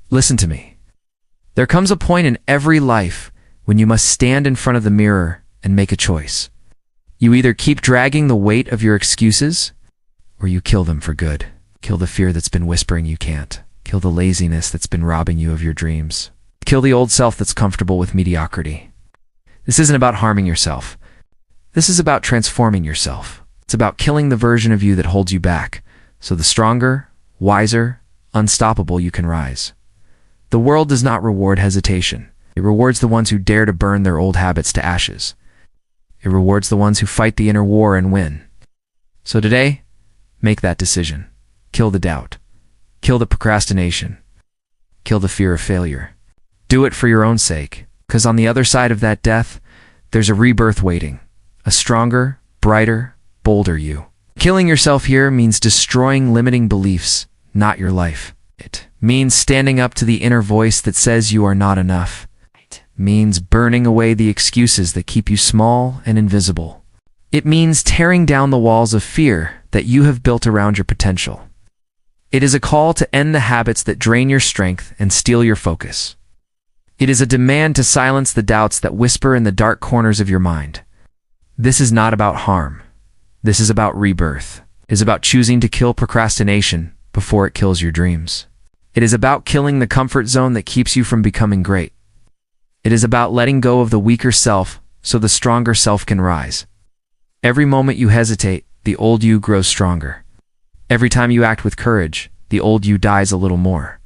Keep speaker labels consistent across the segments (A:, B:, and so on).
A: Listen to me. There comes a point in every life when you must stand in front of the mirror and make a choice. You either keep dragging the weight of your excuses, or you kill them for good. Kill the fear that's been whispering you can't. Kill the laziness that's been robbing you of your dreams. Kill the old self that's comfortable with mediocrity. This isn't about harming yourself. This is about transforming yourself. It's about killing the version of you that holds you back, so the stronger, wiser, unstoppable you can rise. The world does not reward hesitation. It rewards the ones who dare to burn their old habits to ashes. It rewards the ones who fight the inner war and win. So today, make that decision. Kill the doubt. Kill the procrastination. Kill the fear of failure. Do it for your own sake, because on the other side of that death, there's a rebirth waiting. A stronger, brighter, bolder you. Killing yourself here means destroying limiting beliefs, not your life. It means standing up to the inner voice that says you are not enough. It means burning away the excuses that keep you small and invisible. It means tearing down the walls of fear that you have built around your potential. It is a call to end the habits that drain your strength and steal your focus. It is a demand to silence the doubts that whisper in the dark corners of your mind. This is not about harm. This is about rebirth. It is about choosing to kill procrastination before it kills your dreams. It is about killing the comfort zone that keeps you from becoming great. It is about letting go of the weaker self so the stronger self can rise. Every moment you hesitate, the old you grows stronger. Every time you act with courage, the old you dies a little more.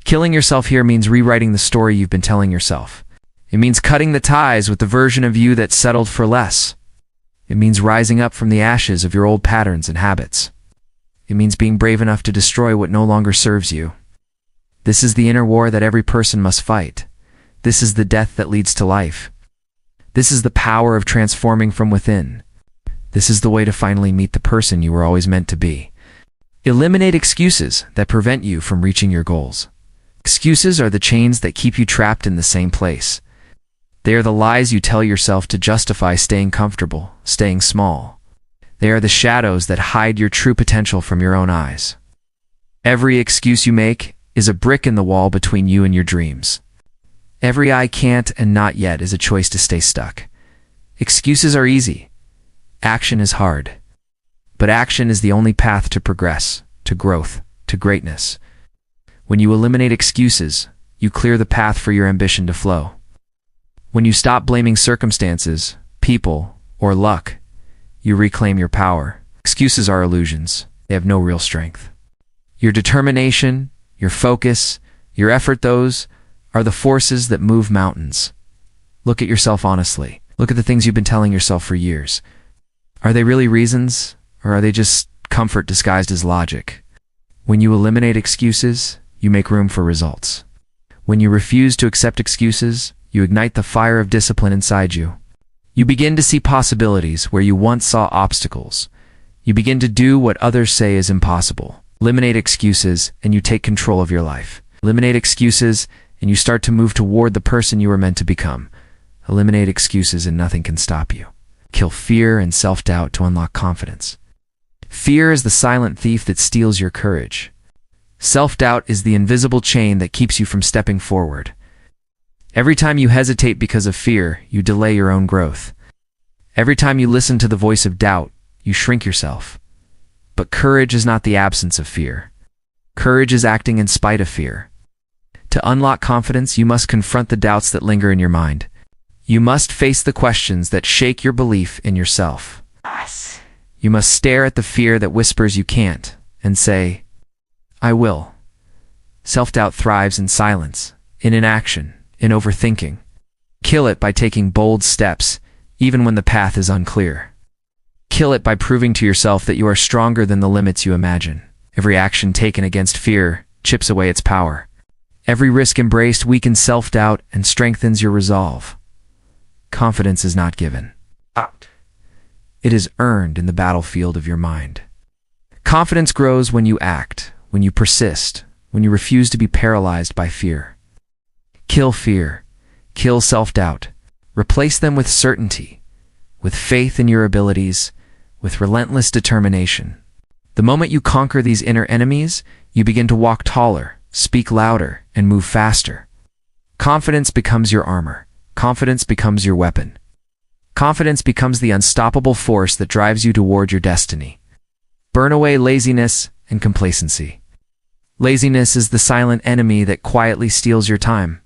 A: Killing yourself here means rewriting the story you've been telling yourself. It means cutting the ties with the version of you that settled for less. It means rising up from the ashes of your old patterns and habits. It means being brave enough to destroy what no longer serves you. This is the inner war that every person must fight. This is the death that leads to life. This is the power of transforming from within. This is the way to finally meet the person you were always meant to be. Eliminate excuses that prevent you from reaching your goals. Excuses are the chains that keep you trapped in the same place. They are the lies you tell yourself to justify staying comfortable, staying small. They are the shadows that hide your true potential from your own eyes. Every excuse you make is a brick in the wall between you and your dreams. Every "I can't" and "not yet" is a choice to stay stuck. Excuses are easy. Action is hard. But action is the only path to progress, to growth, to greatness. When you eliminate excuses, you clear the path for your ambition to flow. When you stop blaming circumstances, people, or luck, you reclaim your power. Excuses are illusions. They have no real strength. Your determination, your focus, your effort, those are the forces that move mountains. Look at yourself honestly. Look at the things you've been telling yourself for years. Are they really reasons, or are they just comfort disguised as logic? When you eliminate excuses, you make room for results. When you refuse to accept excuses, you ignite the fire of discipline inside you. You begin to see possibilities where you once saw obstacles. You begin to do what others say is impossible. Eliminate excuses, and you take control of your life. Eliminate excuses, and you start to move toward the person you were meant to become. Eliminate excuses, and nothing can stop you. Kill fear and self-doubt to unlock confidence. Fear is the silent thief that steals your courage. Self-doubt is the invisible chain that keeps you from stepping forward. Every time you hesitate because of fear, you delay your own growth. Every time you listen to the voice of doubt, you shrink yourself. But courage is not the absence of fear. Courage is acting in spite of fear. To unlock confidence, you must confront the doubts that linger in your mind. You must face the questions that shake your belief in yourself. You must stare at the fear that whispers you can't, and say, "I will." Self-doubt thrives in silence, in inaction, in overthinking. Kill it by taking bold steps, even when the path is unclear. Kill it by proving to yourself that you are stronger than the limits you imagine. Every action taken against fear chips away its power. Every risk embraced weakens self-doubt and strengthens your resolve. Confidence is not given. It is earned in the battlefield of your mind. Confidence grows when you act, when you persist, when you refuse to be paralyzed by fear. Kill fear. Kill self-doubt. Replace them with certainty, with faith in your abilities, with relentless determination. The moment you conquer these inner enemies, you begin to walk taller, speak louder, and move faster. Confidence becomes your armor. Confidence becomes your weapon. Confidence becomes the unstoppable force that drives you toward your destiny. Burn away laziness and complacency. Laziness is the silent enemy that quietly steals your time.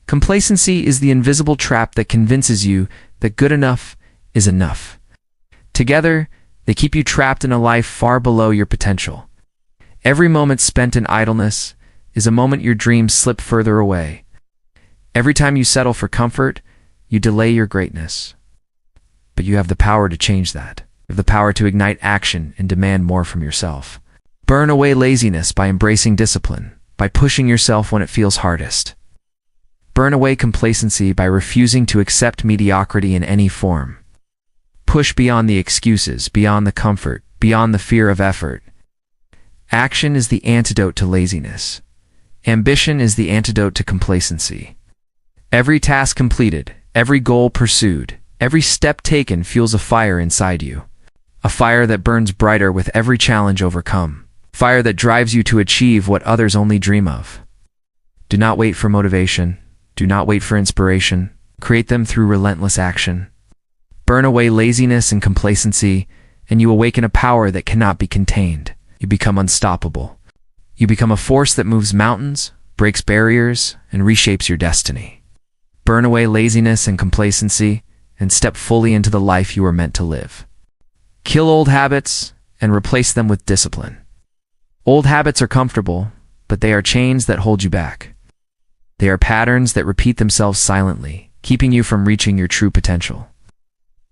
A: Complacency is the invisible trap that convinces you that good enough is enough. Together, they keep you trapped in a life far below your potential. Every moment spent in idleness is a moment your dreams slip further away. Every time you settle for comfort, you delay your greatness. But you have the power to change that. You have the power to ignite action and demand more from yourself. Burn away laziness by embracing discipline, by pushing yourself when it feels hardest. Burn away complacency by refusing to accept mediocrity in any form. Push beyond the excuses, beyond the comfort, beyond the fear of effort. Action is the antidote to laziness. Ambition is the antidote to complacency. Every task completed, every goal pursued, every step taken fuels a fire inside you. A fire that burns brighter with every challenge overcome. Fire that drives you to achieve what others only dream of. Do not wait for motivation. Do not wait for inspiration. Create them through relentless action. Burn away laziness and complacency, and you awaken a power that cannot be contained. You become unstoppable. You become a force that moves mountains, breaks barriers, and reshapes your destiny. Burn away laziness and complacency, and step fully into the life you are meant to live. Kill old habits and replace them with discipline. Old habits are comfortable, but they are chains that hold you back. They are patterns that repeat themselves silently, keeping you from reaching your true potential.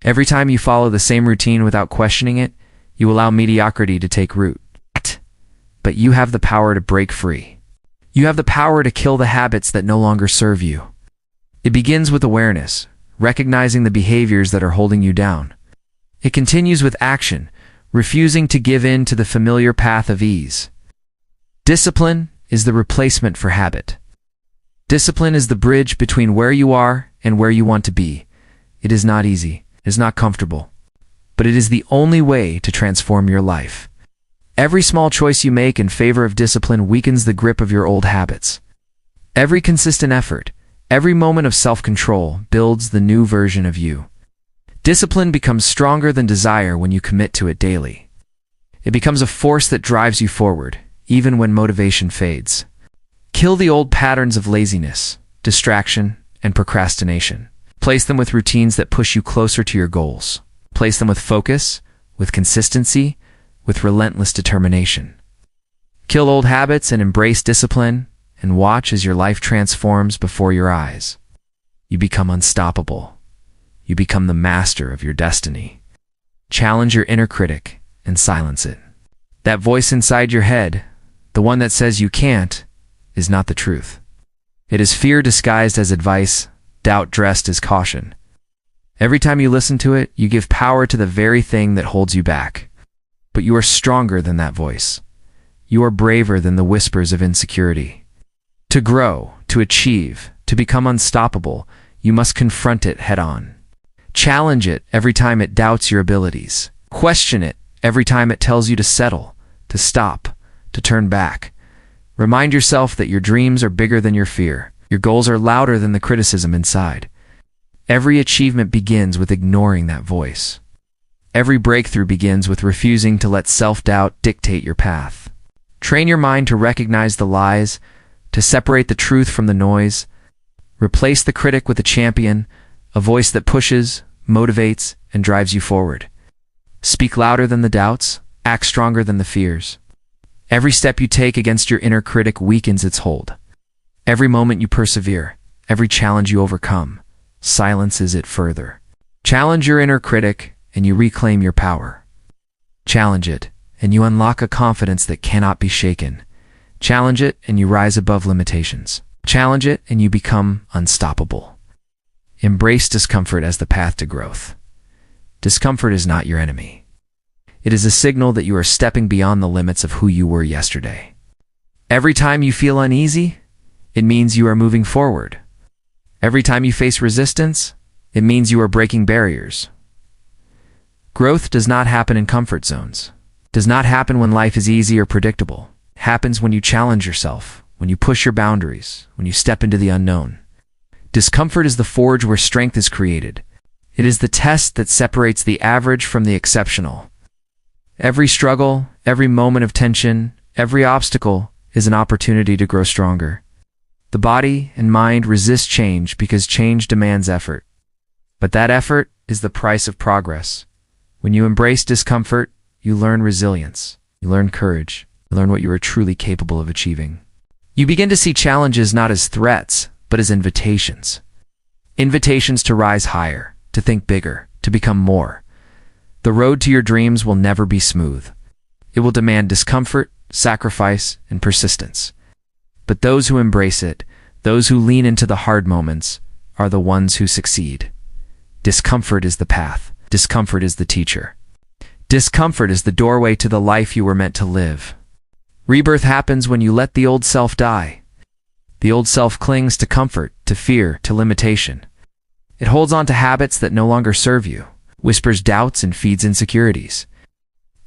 A: Every time you follow the same routine without questioning it, you allow mediocrity to take root. But you have the power to break free. You have the power to kill the habits that no longer serve you. It begins with awareness, recognizing the behaviors that are holding you down. It continues with action, refusing to give in to the familiar path of ease. Discipline is the replacement for habit. Discipline is the bridge between where you are and where you want to be. It is not easy, it is not comfortable, but it is the only way to transform your life. Every small choice you make in favor of discipline weakens the grip of your old habits. Every consistent effort, every moment of self-control builds the new version of you. Discipline becomes stronger than desire when you commit to it daily. It becomes a force that drives you forward, even when motivation fades. Kill the old patterns of laziness, distraction, and procrastination. Place them with routines that push you closer to your goals. Place them with focus, with consistency, with relentless determination. Kill old habits and embrace discipline, and watch as your life transforms before your eyes. You become unstoppable. You become the master of your destiny. Challenge your inner critic and silence it. That voice inside your head, the one that says you can't, is not the truth. It is fear disguised as advice, doubt dressed as caution. Every time you listen to it, you give power to the very thing that holds you back. But you are stronger than that voice. You are braver than the whispers of insecurity. To grow, to achieve, to become unstoppable, you must confront it head-on. Challenge it every time it doubts your abilities. Question it every time it tells you to settle, to stop, to turn back. Remind yourself that your dreams are bigger than your fear. Your goals are louder than the criticism inside. Every achievement begins with ignoring that voice. Every breakthrough begins with refusing to let self-doubt dictate your path. Train your mind to recognize the lies, to separate the truth from the noise. Replace the critic with a champion, a voice that pushes, motivates, and drives you forward. Speak louder than the doubts, act stronger than the fears. Every step you take against your inner critic weakens its hold. Every moment you persevere, every challenge you overcome, silences it further. Challenge your inner critic, and you reclaim your power. Challenge it, and you unlock a confidence that cannot be shaken. Challenge it, and you rise above limitations. Challenge it, and you become unstoppable. Embrace discomfort as the path to growth. Discomfort is not your enemy. It is a signal that you are stepping beyond the limits of who you were yesterday. Every time you feel uneasy, it means you are moving forward. Every time you face resistance, it means you are breaking barriers. Growth does not happen in comfort zones. It does not happen when life is easy or predictable. It happens when you challenge yourself, when you push your boundaries, when you step into the unknown. Discomfort is the forge where strength is created. It is the test that separates the average from the exceptional. Every struggle, every moment of tension, every obstacle is an opportunity to grow stronger. The body and mind resist change because change demands effort. But that effort is the price of progress. When you embrace discomfort, you learn resilience, you learn courage, you learn what you are truly capable of achieving. You begin to see challenges not as threats, but as invitations. Invitations to rise higher, to think bigger, to become more. The road to your dreams will never be smooth. It will demand discomfort, sacrifice, and persistence. But those who embrace it, those who lean into the hard moments, are the ones who succeed. Discomfort is the path. Discomfort is the teacher. Discomfort is the doorway to the life you were meant to live. Rebirth happens when you let the old self die. The old self clings to comfort, to fear, to limitation. It holds on to habits that no longer serve you, whispers doubts and feeds insecurities.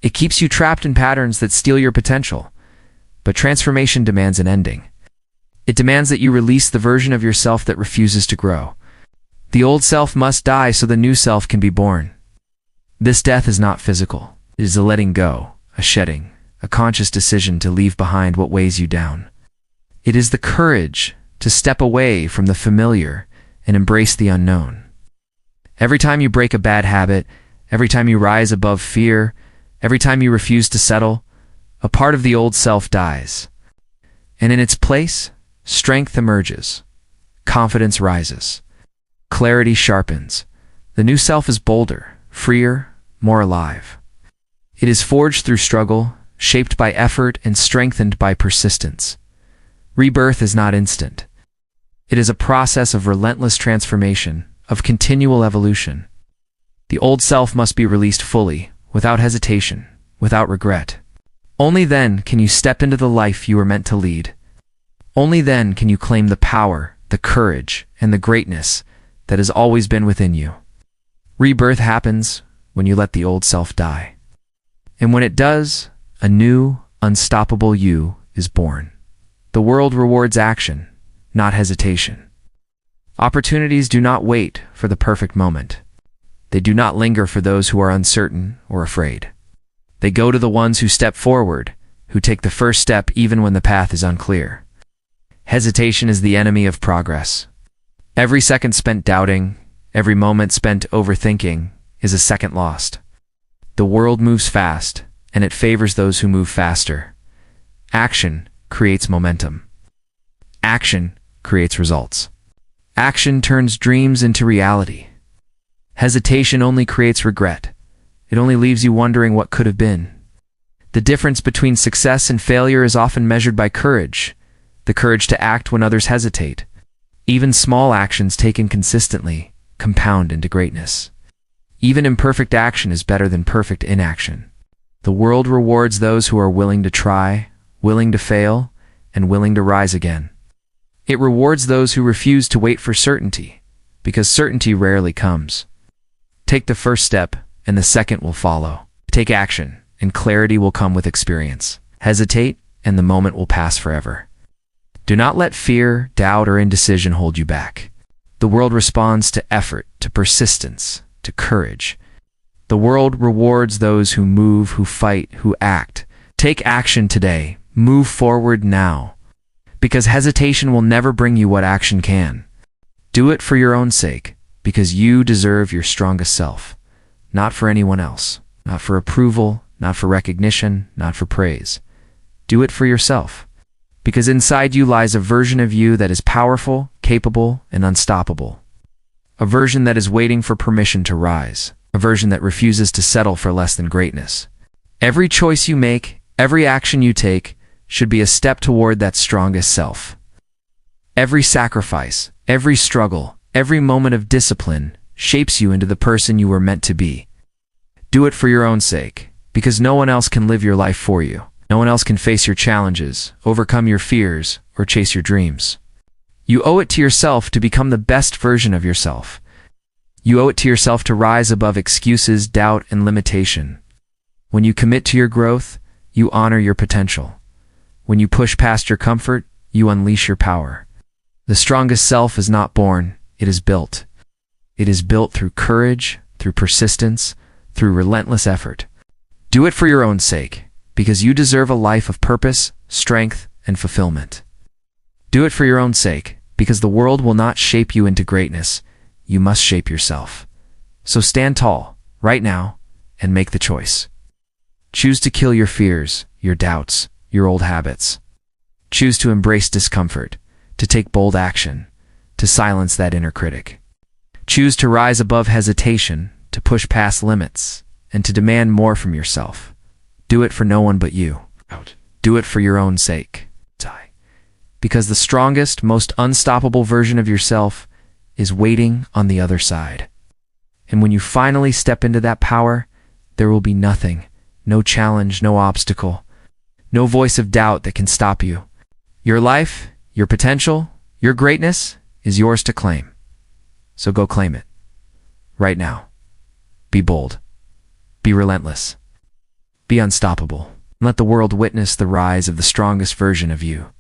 A: It keeps you trapped in patterns that steal your potential. But transformation demands an ending. It demands that you release the version of yourself that refuses to grow. The old self must die so the new self can be born. This death is not physical. It is a letting go, a shedding, a conscious decision to leave behind what weighs you down. It is the courage to step away from the familiar and embrace the unknown. Every time you break a bad habit, every time you rise above fear, every time you refuse to settle, a part of the old self dies. And in its place, strength emerges. Confidence rises. Clarity sharpens. The new self is bolder, freer, more alive. It is forged through struggle, shaped by effort, and strengthened by persistence. Rebirth is not instant. It is a process of relentless transformation, of continual evolution. The old self must be released fully, without hesitation, without regret. Only then can you step into the life you were meant to lead. Only then can you claim the power, the courage, and the greatness that has always been within you. Rebirth happens when you let the old self die. And when it does, a new, unstoppable you is born. The world rewards action, not hesitation. Opportunities do not wait for the perfect moment. They do not linger for those who are uncertain or afraid. They go to the ones who step forward, who take the first step even when the path is unclear. Hesitation is the enemy of progress. Every second spent doubting, every moment spent overthinking, is a second lost. The world moves fast, and it favors those who move faster. Action creates momentum. Action creates results. Action turns dreams into reality. Hesitation only creates regret. It only leaves you wondering what could have been. The difference between success and failure is often measured by courage, the courage to act when others hesitate. Even small actions taken consistently compound into greatness. Even imperfect action is better than perfect inaction. The world rewards those who are willing to try, willing to fail, and willing to rise again. It rewards those who refuse to wait for certainty, because certainty rarely comes. Take the first step, and the second will follow. Take action, and clarity will come with experience. Hesitate, and the moment will pass forever. Do not let fear, doubt, or indecision hold you back. The world responds to effort, to persistence, to courage. The world rewards those who move, who fight, who act. Take action today. Move forward now. Because hesitation will never bring you what action can. Do it for your own sake, because you deserve your strongest self. Not for anyone else. Not for approval, not for recognition, not for praise. Do it for yourself. Because inside you lies a version of you that is powerful, capable, and unstoppable. A version that is waiting for permission to rise. A version that refuses to settle for less than greatness. Every choice you make, every action you take, should be a step toward that strongest self. Every sacrifice, every struggle, every moment of discipline shapes you into the person you were meant to be. Do it for your own sake, because no one else can live your life for you. No one else can face your challenges, overcome your fears, or chase your dreams. You owe it to yourself to become the best version of yourself. You owe it to yourself to rise above excuses, doubt, and limitation. When you commit to your growth, you honor your potential. When you push past your comfort, you unleash your power. The strongest self is not born, it is built. It is built through courage, through persistence, through relentless effort. Do it for your own sake, because you deserve a life of purpose, strength, and fulfillment. Do it for your own sake, because the world will not shape you into greatness. You must shape yourself. So stand tall, right now, and make the choice. Choose to kill your fears, your doubts, your old habits. Choose to embrace discomfort, to take bold action, to silence that inner critic. Choose to rise above hesitation, to push past limits, and to demand more from yourself. Do it for no one but you. Do it for your own sake. Because the strongest, most unstoppable version of yourself is waiting on the other side. And when you finally step into that power, there will be nothing, no challenge, no obstacle, no voice of doubt that can stop you. Your life, your potential, your greatness is yours to claim. So go claim it. Right now. Be bold. Be relentless. Be unstoppable. Let the world witness the rise of the strongest version of you.